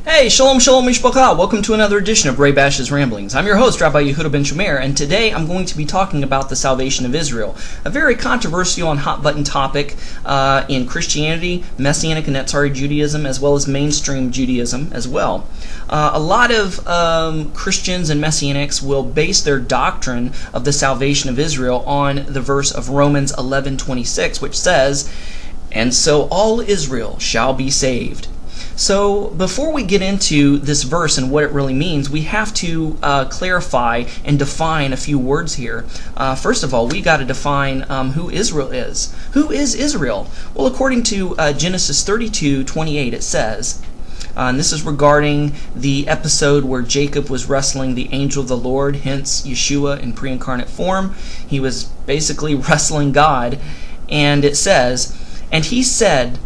Hey, Shalom Shalom Mishpacha. Welcome to another edition of Ray Bash's Ramblings. I'm your host, Rabbi Yehuda Ben Shomer, and today I'm going to be talking about the salvation of Israel, a very controversial and hot-button topic in Christianity, Messianic and Netzari Judaism, as well as mainstream Judaism as well. A lot of Christians and Messianics will base their doctrine of the salvation of Israel on the verse of Romans 11:26, which says, "And so all Israel shall be saved." So before we get into this verse and what it really means, we have to clarify and define a few words here. First of all, we got to define who Israel is. Who is Israel? Well, according to Genesis 32:28, it says, and this is regarding the episode where Jacob was wrestling the angel of the Lord, hence Yeshua in pre-incarnate form. He was basically wrestling God, and it says, "And he said,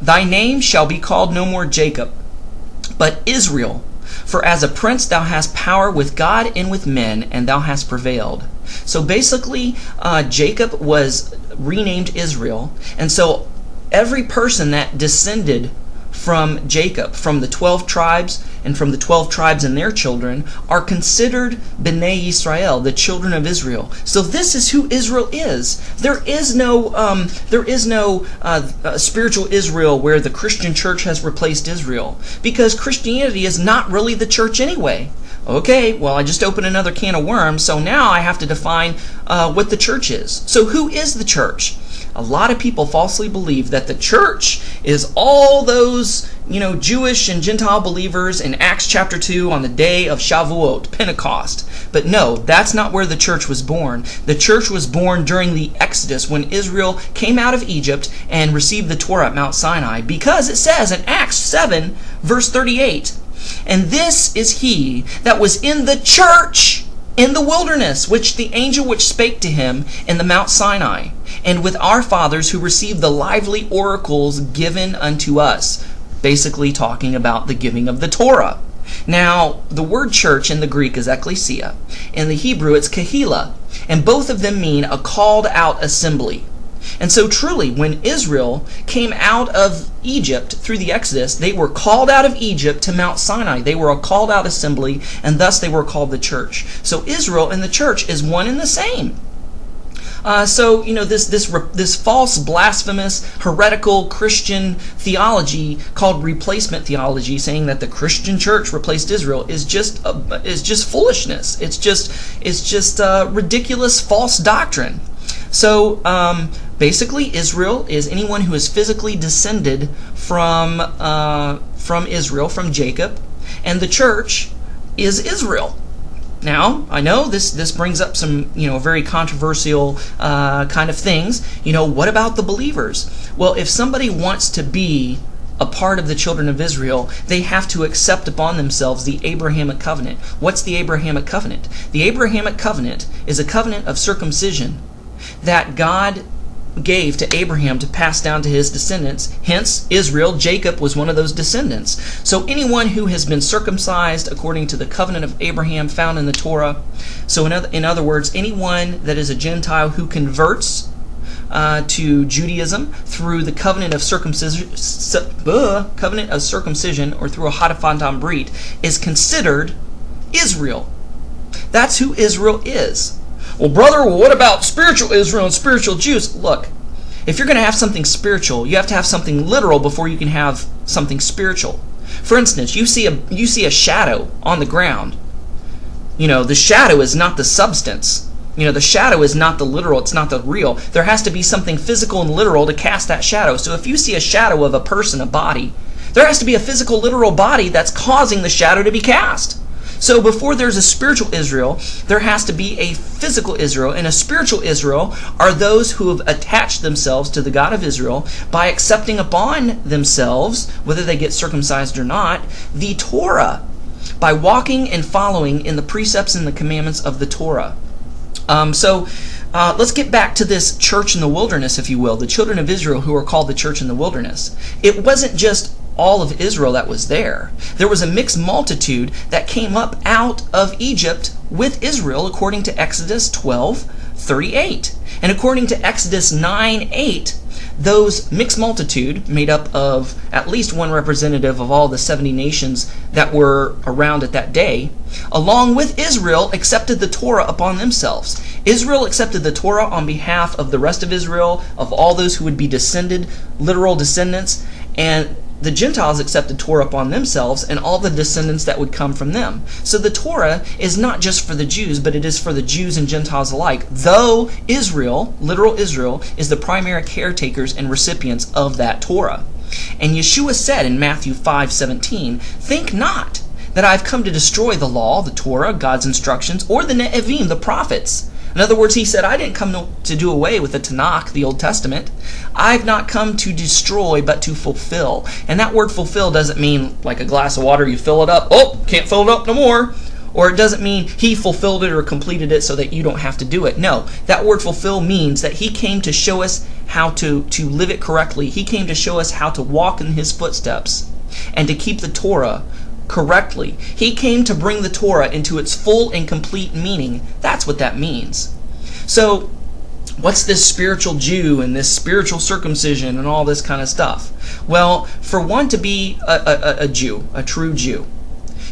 Thy name shall be called no more Jacob, but Israel. For as a prince thou hast power with God and with men, and thou hast prevailed." So basically, Jacob was renamed Israel, and so every person that descended from Jacob, from the 12 tribes, and from the 12 tribes and their children, are considered Bnei Yisrael, the children of Israel. So this is who Israel is. There is no spiritual Israel where the Christian church has replaced Israel, because Christianity is not really the church anyway. Okay, well, I just opened another can of worms, so now I have to define what the church is. So who is the church? A lot of people falsely believe that the church is all those, Jewish and Gentile believers in Acts chapter 2 on the day of Shavuot, Pentecost. But no, that's not where the church was born. The church was born during the Exodus, when Israel came out of Egypt and received the Torah at Mount Sinai, because it says in Acts 7, verse 38, "And this is he that was in the church in the wilderness, which the angel which spake to him in the Mount Sinai, and with our fathers who received the lively oracles given unto us." Basically talking about the giving of the Torah. Now, the word church in the Greek is ekklesia. In the Hebrew, it's kahila. And both of them mean a called out assembly. And so truly, when Israel came out of Egypt through the Exodus, they were called out of Egypt to Mount Sinai. They were a called out assembly, and thus they were called the church. So Israel and the church is one and the same. This false, blasphemous, heretical Christian theology called replacement theology, saying that the Christian church replaced Israel, is just foolishness. It's just ridiculous, false doctrine. So basically, Israel is anyone who is physically descended from Israel, from Jacob, and the church is Israel. Now, I know this brings up some very controversial kind of things. What about the believers? Well, if somebody wants to be a part of the children of Israel, they have to accept upon themselves the Abrahamic covenant. What's the Abrahamic covenant? The Abrahamic covenant is a covenant of circumcision that God gave to Abraham to pass down to his descendants. Hence, Israel, Jacob, was one of those descendants. So anyone who has been circumcised according to the covenant of Abraham found in the Torah, so in other words, anyone that is a Gentile who converts to Judaism through the covenant of circumcision, or through a Hadafan Brit, is considered Israel. That's who Israel is. Well, brother, what about spiritual Israel and spiritual Jews? Look, if you're going to have something spiritual, you have to have something literal before you can have something spiritual. For instance, you see a shadow on the ground. The shadow is not the substance. The shadow is not the literal, it's not the real. There has to be something physical and literal to cast that shadow. So if you see a shadow of a person, a body, there has to be a physical, literal body that's causing the shadow to be cast. So before there's a spiritual Israel, there has to be a physical Israel, and a spiritual Israel are those who have attached themselves to the God of Israel by accepting upon themselves, whether they get circumcised or not, the Torah, by walking and following in the precepts and the commandments of the Torah. Let's get back to this church in the wilderness, if you will, the children of Israel who are called the church in the wilderness. It wasn't just all of Israel that was there. There was a mixed multitude that came up out of Egypt with Israel, according to Exodus 12:38. And according to Exodus 9:8, those mixed multitude, made up of at least one representative of all the 70 nations that were around at that day, along with Israel, accepted the Torah upon themselves. Israel accepted the Torah on behalf of the rest of Israel, of all those who would be literal descendants, and the Gentiles accepted Torah upon themselves and all the descendants that would come from them. So the Torah is not just for the Jews, but it is for the Jews and Gentiles alike, though Israel, literal Israel, is the primary caretakers and recipients of that Torah. And Yeshua said in Matthew 5:17, "Think not that I have come to destroy the law, the Torah, God's instructions, or the Ne'evim, the prophets." In other words, he said, I didn't come to do away with the Tanakh, the Old Testament. I've not come to destroy, but to fulfill. And that word fulfill doesn't mean like a glass of water, you fill it up, oh, can't fill it up no more. Or it doesn't mean he fulfilled it or completed it so that you don't have to do it. No, that word fulfill means that he came to show us how to live it correctly. He came to show us how to walk in his footsteps and to keep the Torah correctly. He came to bring the Torah into its full and complete meaning. That's what that means. So, what's this spiritual Jew and this spiritual circumcision and all this kind of stuff? Well, for one to be a Jew, a true Jew,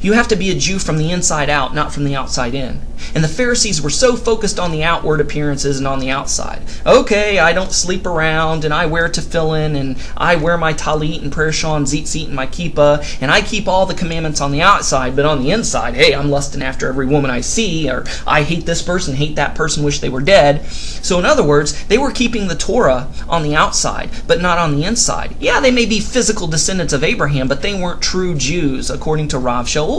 you have to be a Jew from the inside out, not from the outside in. And the Pharisees were so focused on the outward appearances and on the outside. Okay, I don't sleep around, and I wear tefillin, and I wear my talit and prayer shawl and tzitzit and my kippah, and I keep all the commandments on the outside, but on the inside, hey, I'm lusting after every woman I see, or I hate this person, hate that person, wish they were dead. So in other words, they were keeping the Torah on the outside, but not on the inside. Yeah, they may be physical descendants of Abraham, but they weren't true Jews, according to Rav Shaul.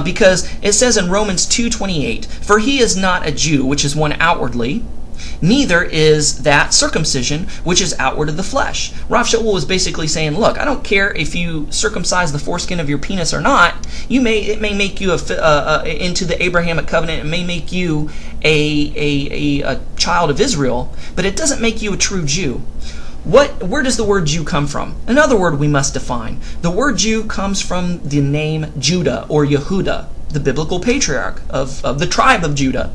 Because it says in Romans 2:28, "For he is not a Jew, which is one outwardly, neither is that circumcision, which is outward of the flesh." Rav Shaul was basically saying, look, I don't care if you circumcise the foreskin of your penis or not. It may make you into the Abrahamic covenant. It may make you a child of Israel, but it doesn't make you a true Jew. Where does the word Jew come from? Another word we must define. The word Jew comes from the name Judah or Yehuda, the biblical patriarch of the tribe of Judah.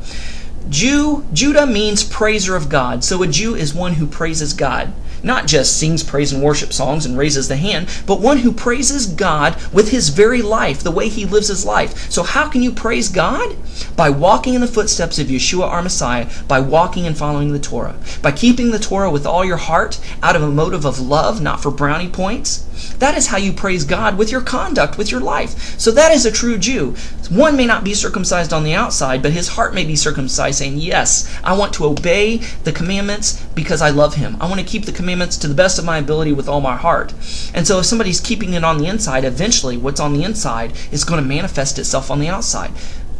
Judah means praiser of God. So a Jew is one who praises God. Not just sings praise and worship songs and raises the hand, but one who praises God with his very life, the way he lives his life. So how can you praise God? By walking in the footsteps of Yeshua our Messiah, by walking and following the Torah. By keeping the Torah with all your heart, out of a motive of love, not for brownie points. That is how you praise God, with your conduct, with your life. So that is a true Jew. One may not be circumcised on the outside, but his heart may be circumcised, saying, yes, I want to obey the commandments because I love him. I want to keep the commandments to the best of my ability with all my heart. And so if somebody's keeping it on the inside, eventually what's on the inside is going to manifest itself on the outside.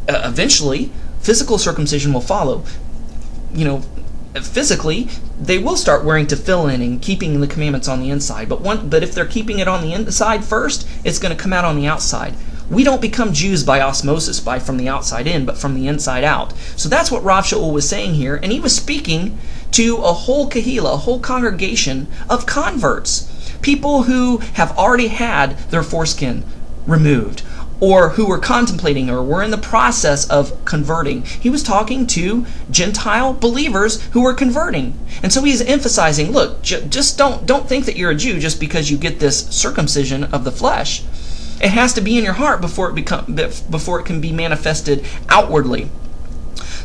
Eventually, physical circumcision will follow. Physically, they will start wearing tefillin and keeping the commandments on the inside. But if they're keeping it on the inside first, it's going to come out on the outside. We don't become Jews by osmosis, from the outside in, but from the inside out. So that's what Rav Shaul was saying here, and he was speaking to a whole kahila, a whole congregation of converts, people who have already had their foreskin removed, or who were contemplating or were in the process of converting. He was talking to Gentile believers who were converting. And so he's emphasizing, look, just don't think that you're a Jew just because you get this circumcision of the flesh. It has to be in your heart before it can be manifested outwardly.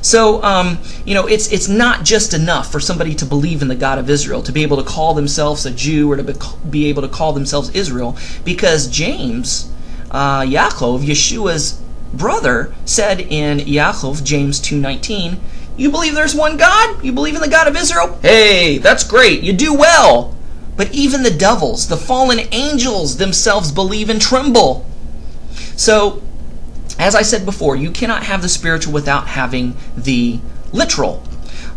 So, it's not just enough for somebody to believe in the God of Israel, to be able to call themselves a Jew or to be able to call themselves Israel, because James, Yaakov, Yeshua's brother, said in Yaakov, James 2:19, you believe there's one God? You believe in the God of Israel? Hey, that's great. You do well. But even the devils, the fallen angels themselves believe and tremble. So, as I said before, you cannot have the spiritual without having the literal.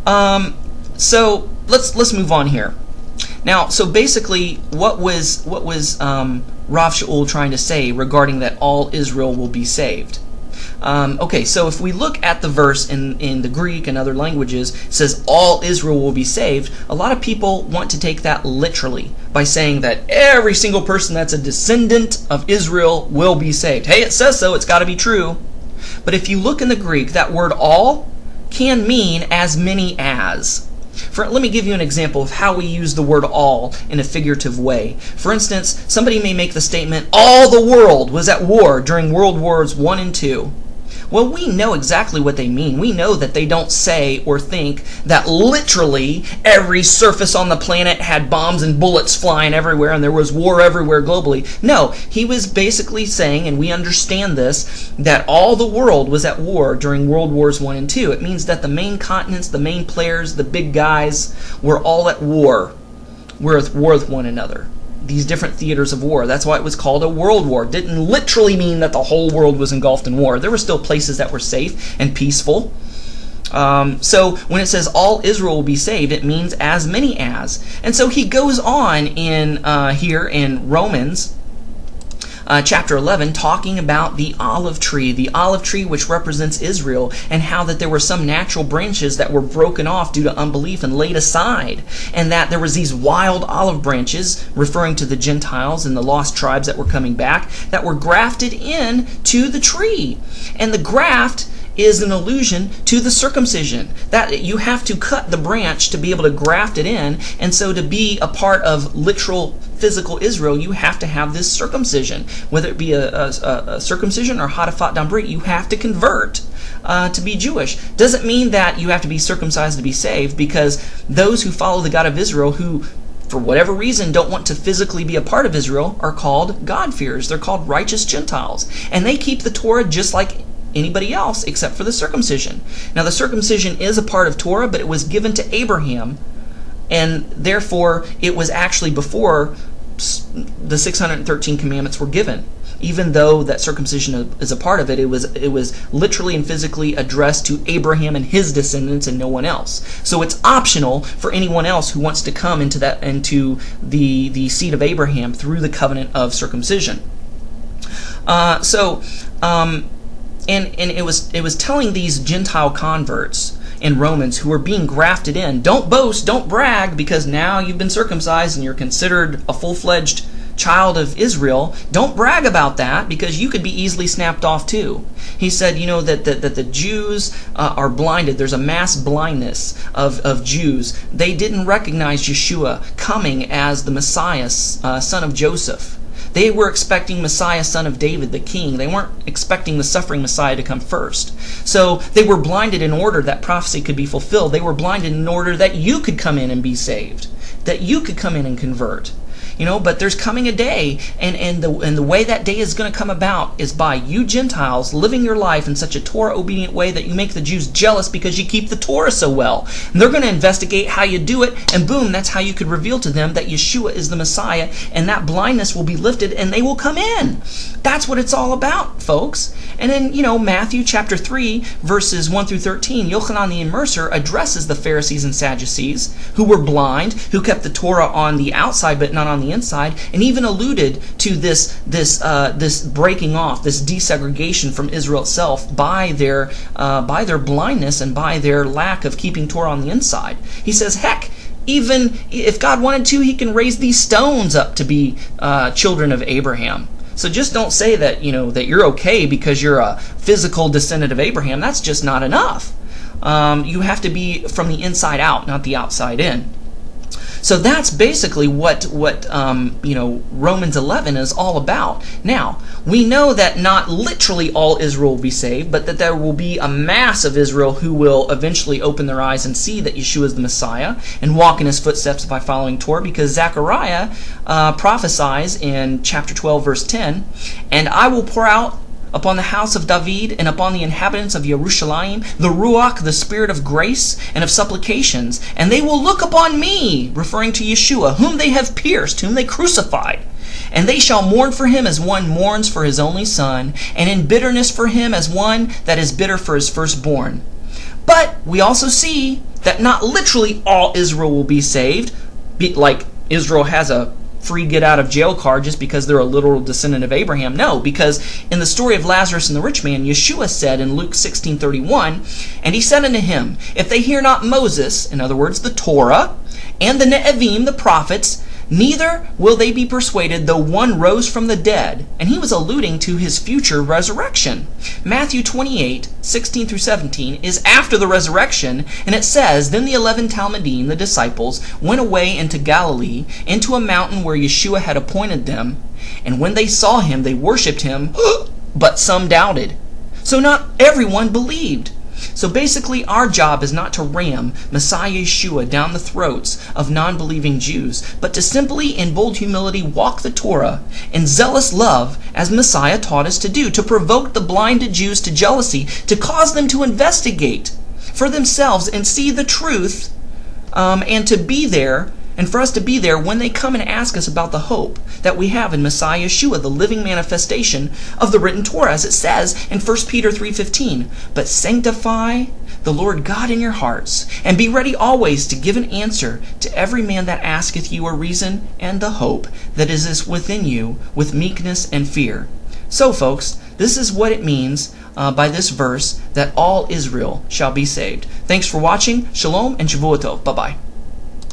So let's move on here. Now, so basically, what was Rav Shaul trying to say regarding that all Israel will be saved? Okay, so if we look at the verse in the Greek and other languages, it says all Israel will be saved. A lot of people want to take that literally by saying that every single person that's a descendant of Israel will be saved. Hey, it says so, it's got to be true. But if you look in the Greek, that word all can mean as many as. Let me give you an example of how we use the word all in a figurative way. For instance, somebody may make the statement, all the world was at war during World Wars I and II. Well, we know exactly what they mean. We know that they don't say or think that literally every surface on the planet had bombs and bullets flying everywhere and there was war everywhere globally. No, he was basically saying, and we understand this, that all the world was at war during World Wars I and II. It means that the main continents, the main players, the big guys were all at war. We're at war with one another. These different theaters of war. That's why it was called a world war. It didn't literally mean that the whole world was engulfed in war. There were still places that were safe and peaceful. So when it says all Israel will be saved, it means as many as. And so he goes on in here in Romans chapter 11, talking about the olive tree which represents Israel, and how that there were some natural branches that were broken off due to unbelief and laid aside, and that there was these wild olive branches, referring to the Gentiles and the lost tribes that were coming back, that were grafted in to the tree. And the graft is an allusion to the circumcision, that you have to cut the branch to be able to graft it in, and so to be a part of literal physical Israel, you have to have this circumcision. Whether it be a circumcision or Hadafat Dambrit, you have to convert to be Jewish. Doesn't mean that you have to be circumcised to be saved, because those who follow the God of Israel, who for whatever reason don't want to physically be a part of Israel, are called God-fearers. They're called righteous Gentiles, and they keep the Torah just like anybody else except for the circumcision. Now, the circumcision is a part of Torah, but it was given to Abraham, and therefore it was actually before the 613 commandments were given. Even though that circumcision is a part of it, it was literally and physically addressed to Abraham and his descendants and no one else. So it's optional for anyone else who wants to come into the seed of Abraham through the covenant of circumcision. And it was telling these Gentile converts in Romans who were being grafted in, don't boast, don't brag, because now you've been circumcised and you're considered a full-fledged child of Israel. Don't brag about that, because you could be easily snapped off too. He said, that the Jews are blinded. There's a mass blindness of Jews. They didn't recognize Yeshua coming as the Messiah, son of Joseph. They were expecting Messiah, son of David, the king. They weren't expecting the suffering Messiah to come first. So they were blinded in order that prophecy could be fulfilled. They were blinded in order that you could come in and be saved, that you could come in and convert. But there's coming a day, and the way that day is going to come about is by you Gentiles living your life in such a Torah-obedient way that you make the Jews jealous because you keep the Torah so well. And they're going to investigate how you do it, and boom, that's how you could reveal to them that Yeshua is the Messiah, and that blindness will be lifted, and they will come in. That's what it's all about, folks. And then, Matthew chapter 3, verses 1 through 13, Yochanan the Immerser addresses the Pharisees and Sadducees, who were blind, who kept the Torah on the outside but not on the inside, and even alluded to this breaking off, this desegregation from Israel itself by their blindness and by their lack of keeping Torah on the inside. He says, heck, even if God wanted to, he can raise these stones up to be children of Abraham. So just don't say that that you're okay because you're a physical descendant of Abraham. That's just not enough. You have to be from the inside out, not the outside in. So that's basically what Romans 11 is all about. Now, we know that not literally all Israel will be saved, but that there will be a mass of Israel who will eventually open their eyes and see that Yeshua is the Messiah and walk in his footsteps by following Torah, because Zechariah prophesies in chapter 12, verse 10, "And I will pour out upon the house of David and upon the inhabitants of Jerusalem the Ruach, the spirit of grace and of supplications, and they will look upon me," referring to Yeshua, "whom they have pierced, whom they crucified. And they shall mourn for him as one mourns for his only son, and in bitterness for him as one that is bitter for his firstborn." But we also see that not literally all Israel will be saved, like Israel has a free get out of jail card just because they're a literal descendant of Abraham. No, because in the story of Lazarus and the rich man, Yeshua said in Luke 16:31, "And he said unto him, If they hear not Moses," in other words the Torah, "and the Ne'evim, the prophets, Neither will they be persuaded though one rose from the dead. And he was alluding to his future resurrection. Matthew 28:16 through 17 is after the resurrection, and it says, Then the 11 Talmudim, the disciples, went away into Galilee, into a mountain where Yeshua had appointed them. And when they saw him, they worshipped him, but some doubted. So not everyone believed. So basically, our job is not to ram Messiah Yeshua down the throats of non-believing Jews, but to simply, in bold humility, walk the Torah in zealous love as Messiah taught us to do, to provoke the blinded Jews to jealousy, to cause them to investigate for themselves and see the truth, and to be there, and for us to be there when they come and ask us about the hope that we have in Messiah Yeshua, the living manifestation of the written Torah, as it says in 1 Peter 3:15. But sanctify the Lord God in your hearts, and be ready always to give an answer to every man that asketh you a reason and the hope that is within you with meekness and fear. So, folks, this is what it means by this verse, that all Israel shall be saved. Thanks for watching. Shalom and Shavuot Tov. Bye-bye.